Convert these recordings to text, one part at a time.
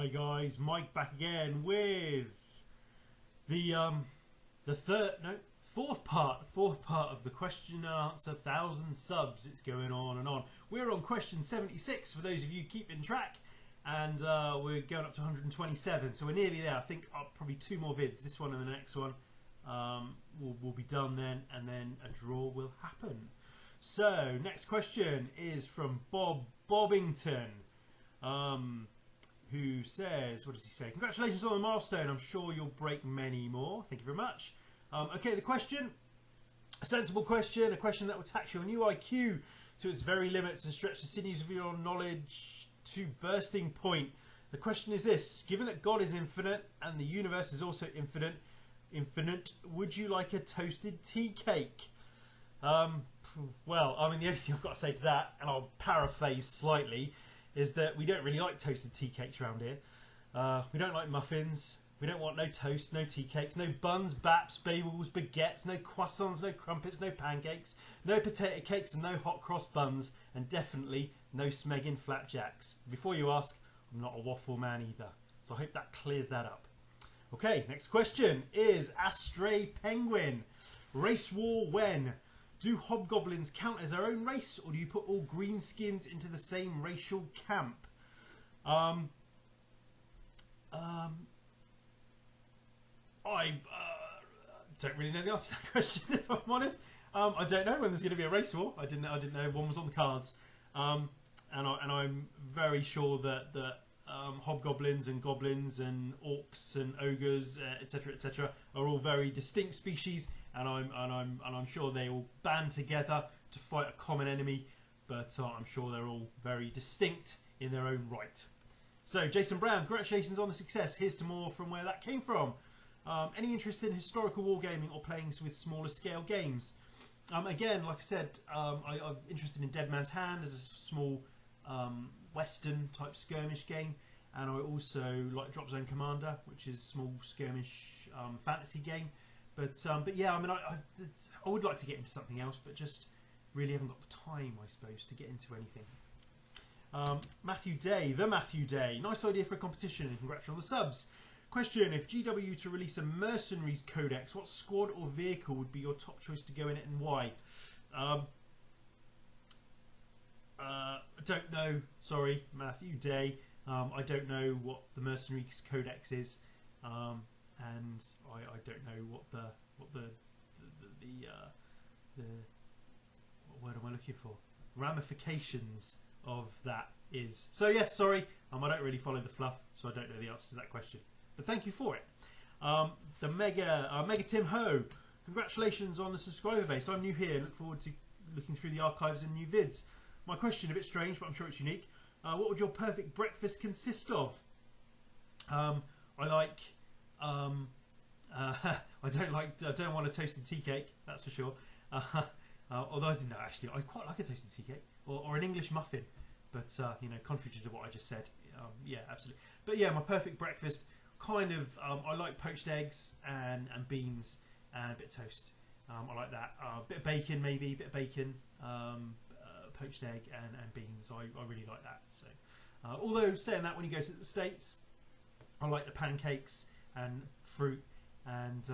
Hi guys, Mike back again with the fourth part of the question and answer 1,000 subs. It's going on and on. We're on question 76 for those of you keeping track, and we're going up to 127, so we're nearly there. I think probably 2 more vids, this one and the next one will be done then, and then a draw will happen. So next question is from Bob Bobbington, who says, what does he say? Congratulations on the milestone. I'm sure you'll break many more. Thank you very much. Okay, the question, a sensible question, a question that will tax your new IQ to its very limits and stretch the sinews of your knowledge to bursting point. The question is this: given that God is infinite and the universe is also infinite, would you like a toasted tea cake? Well, I mean, the only thing I've got to say to that, and I'll paraphrase slightly, is that we don't really like toasted tea cakes around here. We don't like muffins. We don't want no toast, no tea cakes, no buns, baps, bagels, baguettes, no croissants, no crumpets, no pancakes, no potato cakes and no hot cross buns, and definitely no smegging flapjacks. Before you ask, I'm not a waffle man either. So I hope that clears that up. Okay, next question is Astray Penguin. Race war when? Do hobgoblins count as their own race, or do you put all greenskins into the same racial camp? I don't really know the answer to that question, if I'm honest. I don't know when there's going to be a race war. I didn't know one was on the cards. And I'm very sure that hobgoblins and goblins and orcs and ogres, etc., are all very distinct species, and I'm sure they all band together to fight a common enemy. But I'm sure they're all very distinct in their own right. So, Jason Brown, congratulations on the success. Here's to more from where that came from. Any interest in historical wargaming or playing with smaller scale games? Again, like I said, I'm interested in Dead Man's Hand as a small Western type skirmish game, and I also like Drop Zone Commander, which is a small skirmish fantasy game. But yeah, I mean, I would like to get into something else, but just really haven't got the time, I suppose, to get into anything. Matthew Day, nice idea for a competition, and congrats on the subs. Question: if GW to release a Mercenaries Codex, what squad or vehicle would be your top choice to go in it, and why? I don't know. Sorry, Matthew Day. I don't know what the Mercenaries Codex is, and I don't know what the what word am I looking for? Ramifications of that is. So yes, sorry, I don't really follow the fluff, so I don't know the answer to that question. But thank you for it. The Mega Tim Ho, congratulations on the subscriber base. I'm new here. Look forward to looking through the archives and new vids. My question, a bit strange, but I'm sure it's unique. What would your perfect breakfast consist of? I like. I don't want a toasted tea cake. That's for sure. Although I didn't know, actually, I quite like a toasted tea cake or an English muffin. But you know, contrary to what I just said, yeah, absolutely. But yeah, my perfect breakfast, kind of. I like poached eggs and beans and a bit of toast. I like that. A bit of bacon, maybe a bit of bacon. Poached egg and beans. I really like that. So, although saying that, when you go to the States, I like the pancakes and fruit and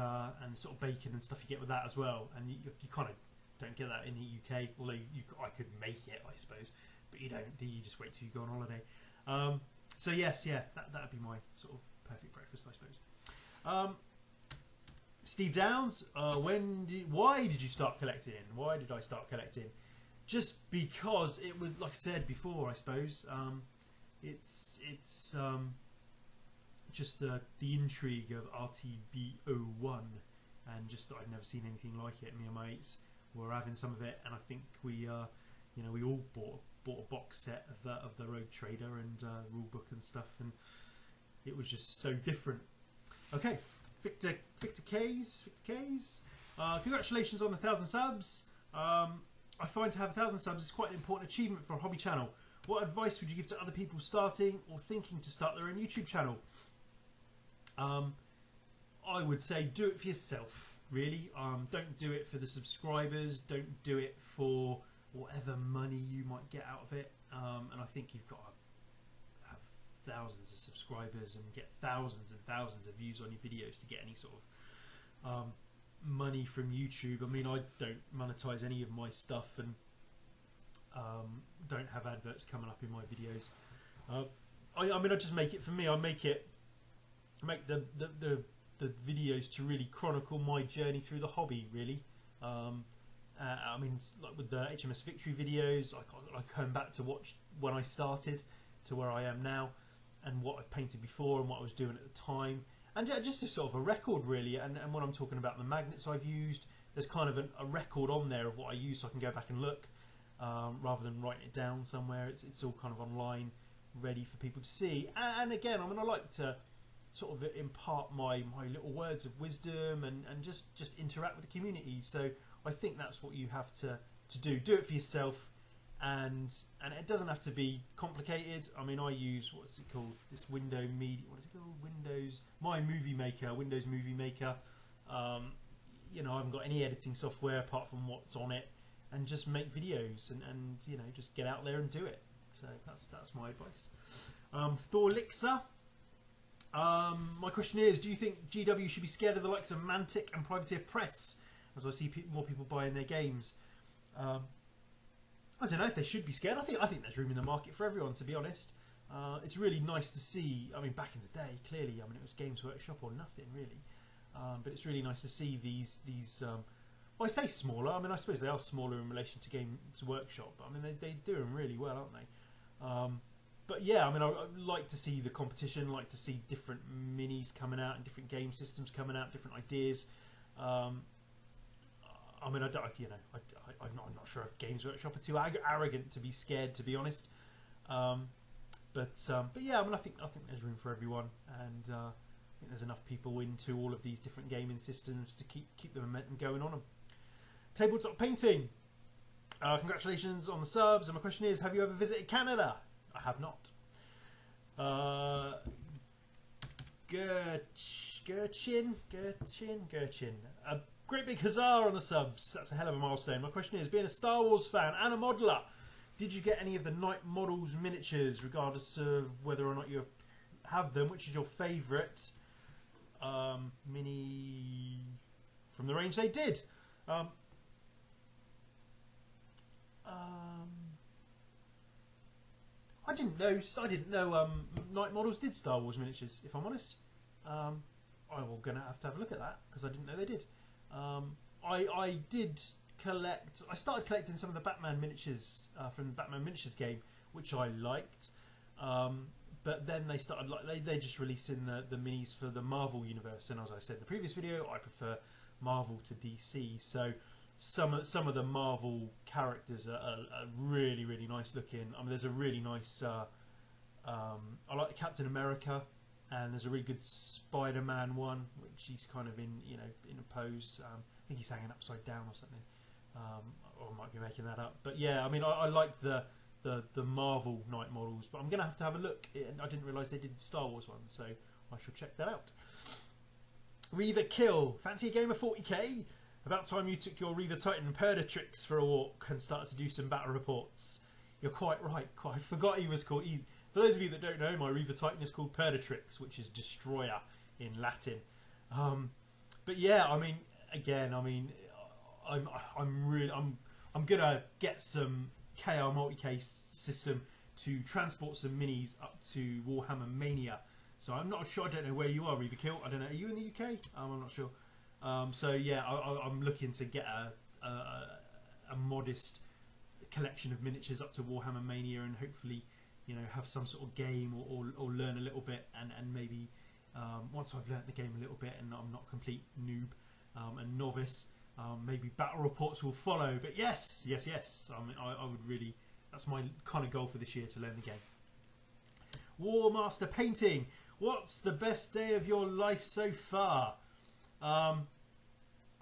sort of bacon and stuff you get with that as well. And you kind of don't get that in the UK, although I could make it, I suppose, but you don't. Do you? Just wait till you go on holiday. So yes, yeah, that'd be my sort of perfect breakfast, I suppose. Steve Downs, why did you start collecting? Why did I start collecting? Just because it was, like I said before, I suppose. It's just the intrigue of RTB01, and just that I'd never seen anything like it. Me and my mates were having some of it, and I think we we all bought a box set of the Rogue Trader and rule book and stuff, and it was just so different. Okay, Victor K's. Congratulations on the 1,000 subs. I find to have 1,000 subs is quite an important achievement for a hobby channel. What advice would you give to other people starting or thinking to start their own YouTube channel? I would say do it for yourself, really. Don't do it for the subscribers. Don't do it for whatever money you might get out of it. And I think you've got to have thousands of subscribers and get thousands and thousands of views on your videos to get any sort of money from YouTube. I mean, I don't monetize any of my stuff and don't have adverts coming up in my videos. I mean, I just make it for me. I make the videos to really chronicle my journey through the hobby, really. I mean, like with the HMS Victory videos, I come back to watch when I started to where I am now, and what I've painted before and what I was doing at the time, and just a sort of a record, really. And when I'm talking about the magnets I've used, there's kind of a record on there of what I use, so I can go back and look, rather than writing it down somewhere. It's all kind of online, ready for people to see. And again, I mean, I like to sort of impart my little words of wisdom and just interact with the community. So I think that's what you have to do. Do it for yourself, and it doesn't have to be complicated. I mean, I use, what's it called, this window media, what is it called, Windows Movie Maker. You know, I haven't got any editing software apart from what's on it, and just make videos and you know, just get out there and do it. So that's my advice. Thor Lixer. My question is, do you think GW should be scared of the likes of Mantic and Privateer Press, as I see more people buying their games? I don't know if they should be scared. I think there's room in the market for everyone, to be honest. It's really nice to see. I mean, back in the day, clearly, I mean, it was Games Workshop or nothing really. But it's really nice to see these. Well, I say smaller. I mean, I suppose they are smaller in relation to Games Workshop. But I mean, they do them really well, aren't they? But yeah, I mean, I like to see the competition. Like to see different minis coming out and different game systems coming out, different ideas. I mean, I'm not sure if Games Workshop are too arrogant to be scared, to be honest. But yeah, I mean, I think there's room for everyone, and I think there's enough people into all of these different gaming systems to keep the momentum going on them. Tabletop painting. Congratulations on the subs. And my question is, have you ever visited Canada? I have not. Gerchin. A great big huzzah on the subs. That's a hell of a milestone. My question is, being a Star Wars fan and a modeler, did you get any of the Knight Models miniatures, regardless of whether or not you have them? Which is your favourite mini from the range? They did. I didn't know Knight Models did Star Wars miniatures, if I'm honest. I'm gonna have a look at that, because I didn't know they did. I did collect. I started collecting some of the Batman miniatures from the Batman miniatures game, which I liked. But then they started they just releasing the minis for the Marvel universe, and as I said in the previous video, I prefer Marvel to DC. So some of the Marvel characters are really, really nice looking. I mean, there's a really nice. I like Captain America, and there's a really good Spider-Man one, which he's kind of in a pose. I think he's hanging upside down or something, or I might be making that up. But yeah, I mean, I like the Marvel Knight Models, but I'm gonna have a look. I didn't realise they did Star Wars ones, so I shall check that out. Reaver Kill, fancy a game of 40k? About time you took your Reaver Titan and Perdatrix for a walk and started to do some battle reports. You're quite right. I forgot he was called. For those of you that don't know, my Reaver Titan is called Perdatrix, which is destroyer in Latin. But yeah, I mean, again, I mean, I'm gonna get some KR multi-case system to transport some minis up to Warhammer Mania. So I'm not sure. I don't know where you are, Reaver Kill. I don't know. Are you in the UK? I'm not sure. So yeah, I'm looking to get a modest collection of miniatures up to Warhammer Mania, and hopefully, have some sort of game or learn a little bit, and maybe once I've learnt the game a little bit and I'm not complete noob and novice, maybe battle reports will follow. But yes. I mean, I would really. That's my kind of goal for this year, to learn the game. War Master Painting. What's the best day of your life so far? I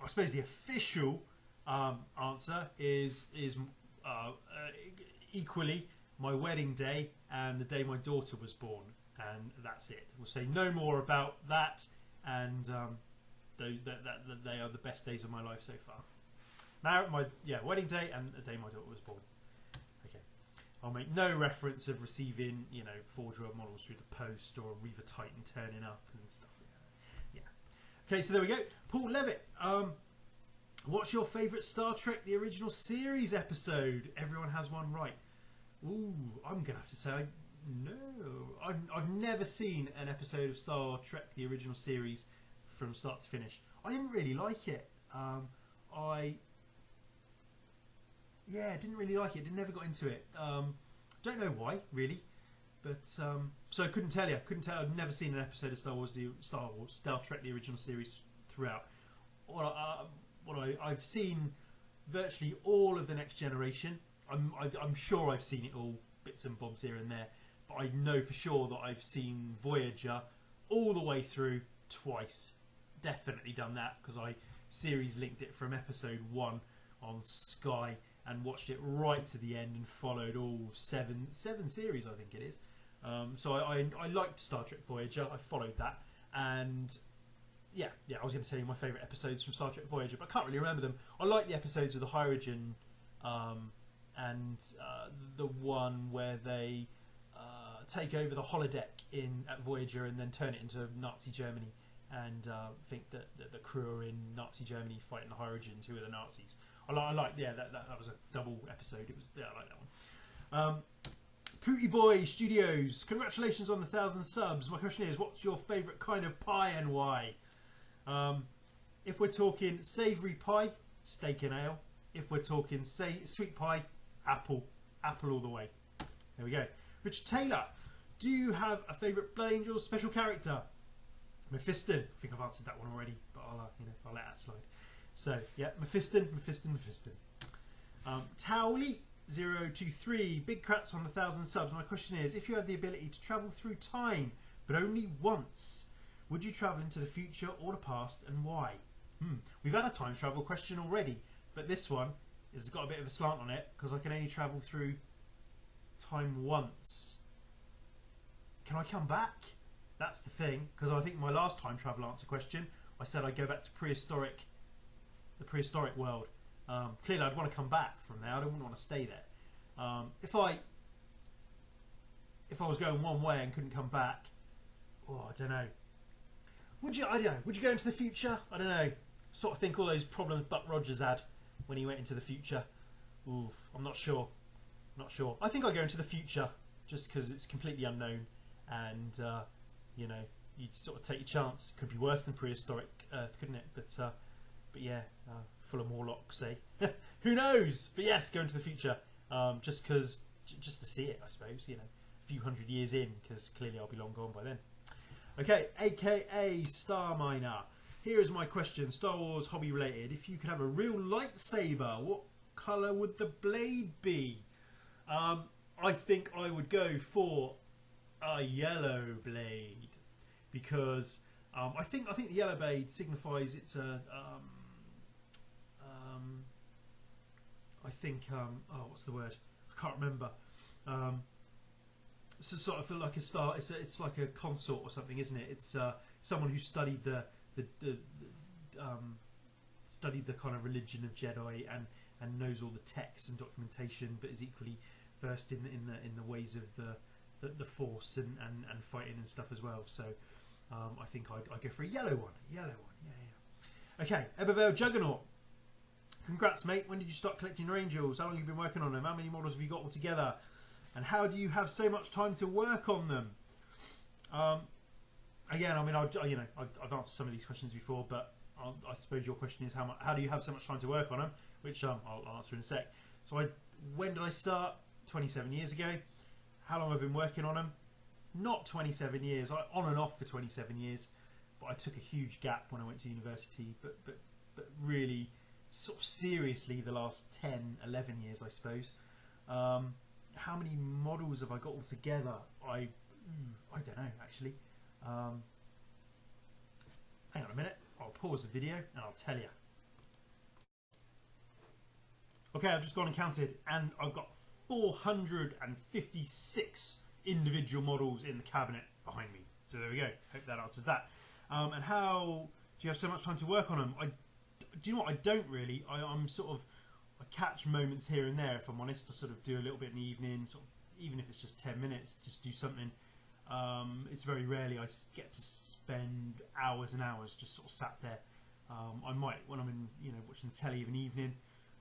suppose the official answer is equally my wedding day and the day my daughter was born, and that's it. We'll say no more about that, and they are the best days of my life so far. Now, my wedding day and the day my daughter was born. Okay. I'll make no reference of receiving, you know, Forge World models through the post or a Reaver Titan turning up and stuff. Yeah. Okay, so there we go. Paul Levitt. What's your favourite Star Trek The Original Series episode? Everyone has one right. Ooh, I'm going to have to say no. I've never seen an episode of Star Trek The Original Series from start to finish. I didn't really like it. Didn't really like it. Never got into it. Don't know why, really. But so I couldn't tell you. I've never seen an episode of Star Trek The Original Series throughout. I've seen virtually all of the Next Generation. I'm sure I've seen it all, bits and bobs here and there. But I know for sure that I've seen Voyager all the way through twice. Definitely done that because I series linked it from episode 1 on Sky and watched it right to the end and followed all seven series, I think it is. So I liked Star Trek Voyager. I followed that, and yeah, I was going to tell you my favourite episodes from Star Trek Voyager, but I can't really remember them. I like the episodes with the Hydrogen and the one where they take over the holodeck at Voyager and then turn it into Nazi Germany, and think that the crew are in Nazi Germany fighting the Hydrogens, who are the Nazis. I like that was a double episode. I like that one. Pooty Boy Studios, congratulations on the 1,000 subs. My question is, what's your favourite kind of pie and why? If we're talking savoury pie, steak and ale. If we're talking sweet pie, apple all the way. There we go. Richard Taylor, do you have a favourite Blood Angels special character? Mephiston. I think I've answered that one already, but I'll let that slide. So yeah, Mephiston. Towley 023, big crats on the 1,000 subs. My question is, if you had the ability to travel through time, but only once, would you travel into the future or the past, and why? We've had a time travel question already, but this one has got a bit of a slant on it because I can only travel through time once. Can I come back? That's the thing, because I think my last time travel answer question, I said I'd go back to the prehistoric world. Clearly, I'd want to come back from there. I wouldn't want to stay there. If I was going one way and couldn't come back, I don't know. Would you? I don't know. Would you go into the future? I don't know. Sort of think all those problems Buck Rogers had when he went into the future. Oof, I'm not sure. I think I'll go into the future just because it's completely unknown, and you sort of take your chance. Could be worse than prehistoric Earth, couldn't it? But yeah, full of Morlocks, say. Who knows? But yes, go into the future, just to see it, I suppose. A few hundred years in, because clearly I'll be long gone by then. Okay, AKA Star Miner. Here is my question, Star Wars hobby related. If you could have a real lightsaber, what colour would the blade be? I think I would go for a yellow blade, because I think the yellow blade signifies it's a what's the word? I can't remember. It's sort of like a star. It's like a consort or something, isn't it? It's someone who studied the kind of religion of Jedi and knows all the texts and documentation, but is equally versed in the ways of the Force and fighting and stuff as well. So I think I'd go for a yellow one. Yeah. Okay, Ebervale Juggernaut. Congrats, mate. When did you start collecting your Angels? How long have you been working on them? How many models have you got altogether? And how do you have so much time to work on them? Again, I mean, I've answered some of these questions before, but I suppose your question is how do you have so much time to work on them? Which I'll answer in a sec. So when did I start? 27 years ago. How long have I been working on them? Not 27 years. On and off for 27 years. But I took a huge gap when I went to university. But really, sort of seriously, the last 10, 11 years, I suppose. How many models have I got altogether? I don't know, actually. Hang on a minute. I'll pause the video and I'll tell you. Okay, I've just gone and counted, and I've got 456 individual models in the cabinet behind me. So there we go. Hope that answers that. And how do you have so much time to work on them? Do you know what? I don't really. I'm sort of, I catch moments here and there. If I'm honest, I sort of do a little bit in the evening, sort of, even if it's just 10 minutes, just do something. It's very rarely I get to spend hours and hours just sort of sat there. I might when I'm in, watching the telly of an evening,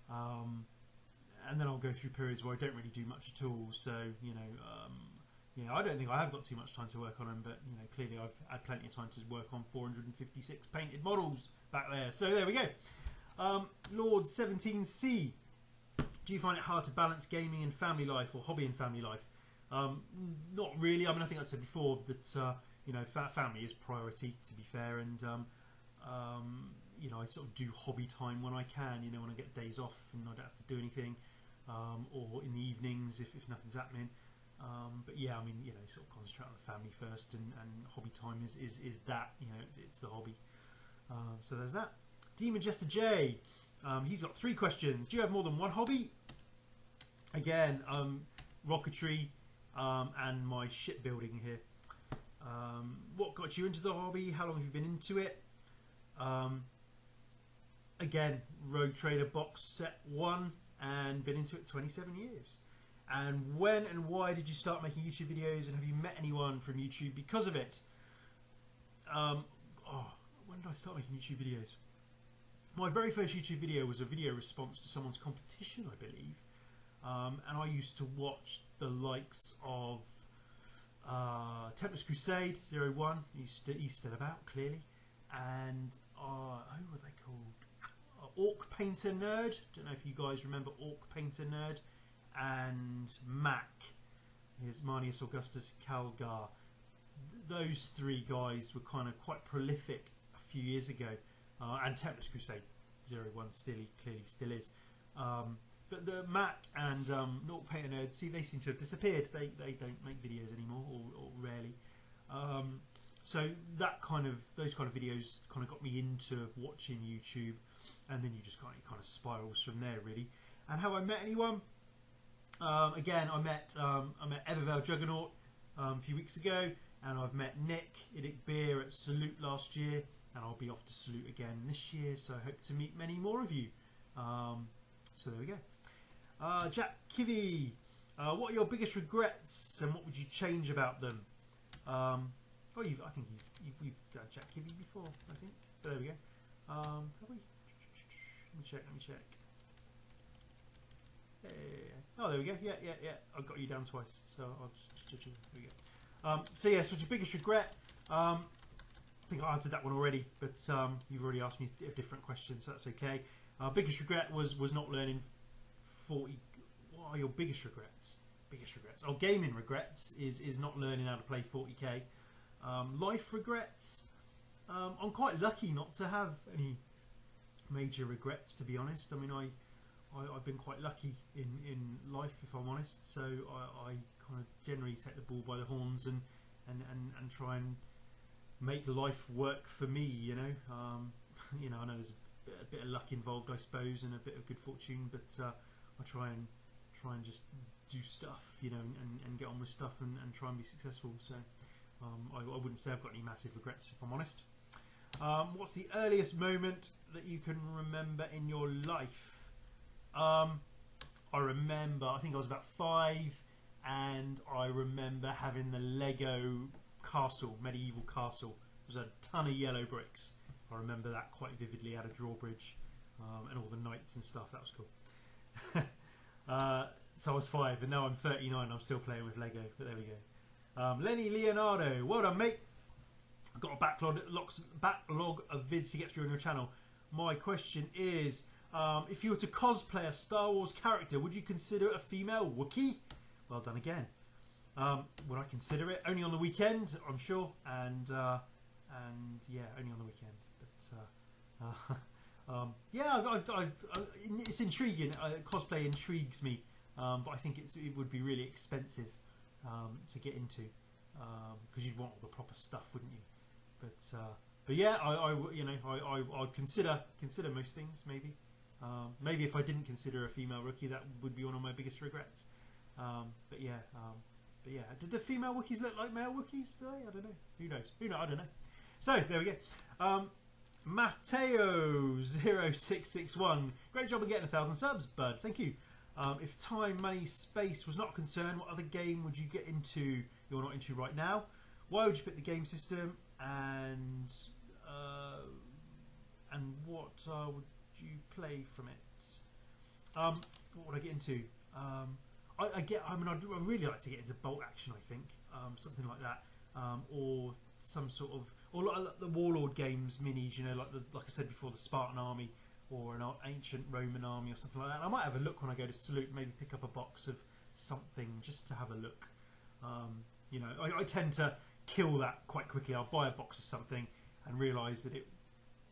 and then I'll go through periods where I don't really do much at all. So I don't think I have got too much time to work on them, but clearly I've had plenty of time to work on 456 painted models back there. So there we go. Lord 17C, do you find it hard to balance gaming and family life, or hobby and family life? Not really. I mean, I think I said before that family is priority, to be fair, and I sort of do hobby time when I can. When I get days off and I don't have to do anything, or in the evenings if nothing's happening. But yeah, I mean, sort of concentrate on the family first, and hobby time is that. It's the hobby. So there's that. Demon Jester J, he's got 3 questions. Do you have more than one hobby? Again, rocketry and my shipbuilding here. What got you into the hobby? How long have you been into it? Again, Rogue Trader box set 1, and been into it 27 years. And when and why did you start making YouTube videos, and have you met anyone from YouTube because of it? When did I start making YouTube videos? My very first YouTube video was a video response to someone's competition, I believe. And I used to watch the likes of Templar's Crusade 01. He's still about, clearly. And who were they called? Orc Painter Nerd. Don't know if you guys remember Orc Painter Nerd. And Mac. Here's Marnius Augustus Calgar. Those 3 guys were kind of quite prolific a few years ago. And Templar's Crusade 01 clearly still is. But the Mac and Orc Painter Nerd, see, they seem to have disappeared. They don't make videos anymore, or rarely. So those kind of videos kind of got me into watching YouTube, and then you just kind of spirals from there, really. And how I met anyone? Again, I met Evervale Juggernaut a few weeks ago, and I've met Nick Idic Beer at Salute last year, and I'll be off to Salute again this year. So I hope to meet many more of you. So there we go. Jack Kivy, what are your biggest regrets, and what would you change about them? I think we've done Jack Kivy before, I think. But there we go. Have we? Let me check. Oh, there we go. Yeah. I got you down twice, so I'll just there we go. So yes, what's your biggest regret? I think I answered that one already, but you've already asked me a different question, so that's okay. Biggest regret was not learning 40. What are your biggest regrets? Oh, gaming regrets is not learning how to play 40k. Life regrets. I'm quite lucky not to have any major regrets, to be honest. I mean, I've been quite lucky in life, if I'm honest. So I kind of generally take the bull by the horns and try and make life work for me. I know there's a bit of luck involved, I suppose, and a bit of good fortune, but I try and just do stuff, and get on with stuff and try and be successful. So I wouldn't say I've got any massive regrets, if I'm honest. What's the earliest moment that you can remember in your life? I remember, I think I was about 5, and I remember having the Lego castle, medieval castle. It was a ton of yellow bricks. I remember that quite vividly. Had a drawbridge and all the knights and stuff. That was cool. So I was 5, and now I'm 39. I'm still playing with Lego, but there we go. Lenny Leonardo, well done, mate. I've got a backlog of vids to get through on your channel. My question is, if you were to cosplay a Star Wars character, would you consider it a female Wookiee? Well done again. Would I consider it? Only on the weekend, I'm sure, and yeah, only on the weekend. But yeah, it's intriguing. Cosplay intrigues me, but I think it would be really expensive to get into, because you'd want all the proper stuff, wouldn't you? But yeah, I'd consider most things. Maybe if I didn't consider a female rookie, that would be one of my biggest regrets. But yeah, did the female Wookiees look like male Wookiees today? I don't know. Who knows? I don't know. So there we go. Mateo0661. Great job of getting 1,000 subs, bud. Thank you. If time, money, space was not a concern, what other game would you get into you're not into right now? Why would you pick the game system? And what would you play from it? What would I get into? I'd really like to get into bolt action. I think something like that, or some sort of, or like the Warlord games minis. You know, like I said before, the Spartan army or an ancient Roman army or something like that. And I might have a look when I go to Salute. Maybe pick up a box of something just to have a look. You know, I tend to kill that quite quickly. I'll buy a box of something and realise that it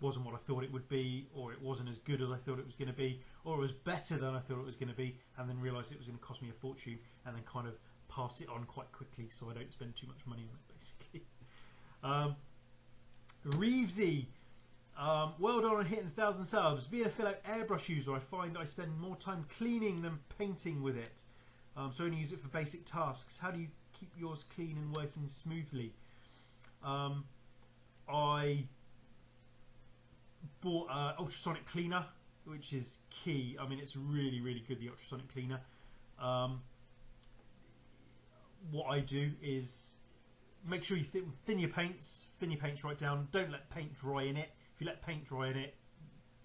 wasn't what I thought it would be, or it wasn't as good as I thought it was going to be, or it was better than I thought it was going to be, and then realise it was going to cost me a fortune, and then kind of pass it on quite quickly so I don't spend too much money on it, basically. Reevesy, well done on hitting 1,000 subs. Being a fellow airbrush user, I find I spend more time cleaning than painting with it, so I only use it for basic tasks. How do you keep yours clean and working smoothly? I bought ultrasonic cleaner, which is key. I mean, it's really, really good, the ultrasonic cleaner. What I do is make sure you thin your paints right down. Don't let paint dry in it. If you let paint dry in it,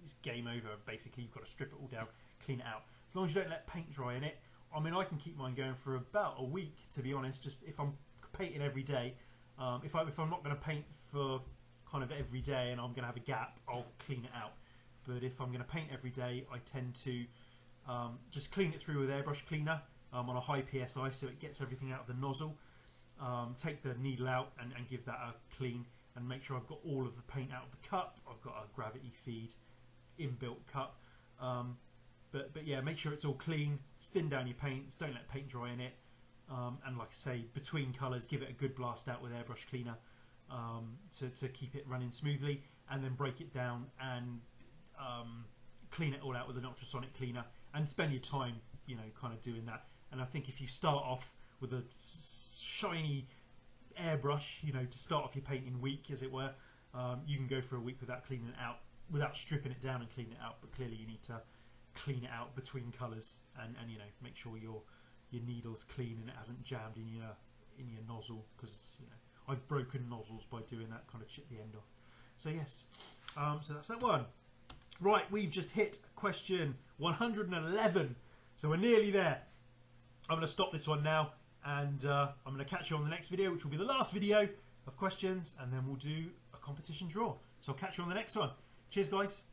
it's game over. Basically, you've got to strip it all down, clean it out. As long as you don't let paint dry in it. I mean, I can keep mine going for about a week, to be honest. Just if I'm painting every day. If I'm not going to paint for kind of every day and I'm going to have a gap, I'll clean it out. But if I'm going to paint every day, I tend to just clean it through with airbrush cleaner on a high PSI, so it gets everything out of the nozzle. Take the needle out and give that a clean, and make sure I've got all of the paint out of the cup. I've got a gravity feed inbuilt cup. But yeah, make sure it's all clean. Thin down your paints. Don't let paint dry in it. And like I say, between colours, give it a good blast out with airbrush cleaner to keep it running smoothly, and then break it down and clean it all out with an ultrasonic cleaner, and spend your time, you know, kind of doing that. And I think if you start off with a shiny airbrush, you know, to start off your painting week, as it were, you can go for a week without cleaning it out, without stripping it down and cleaning it out. But clearly you need to clean it out between colours, and you know, make sure your needle's clean and it hasn't jammed in your nozzle, because you know, I've broken nozzles by doing that, kind of chip the end off. So yes, so that's that one. Right, we've just hit question 111, so we're nearly there. I'm going to stop this one now, and I'm going to catch you on the next video, which will be the last video of questions, and then we'll do a competition draw. So I'll catch you on the next one. Cheers, guys.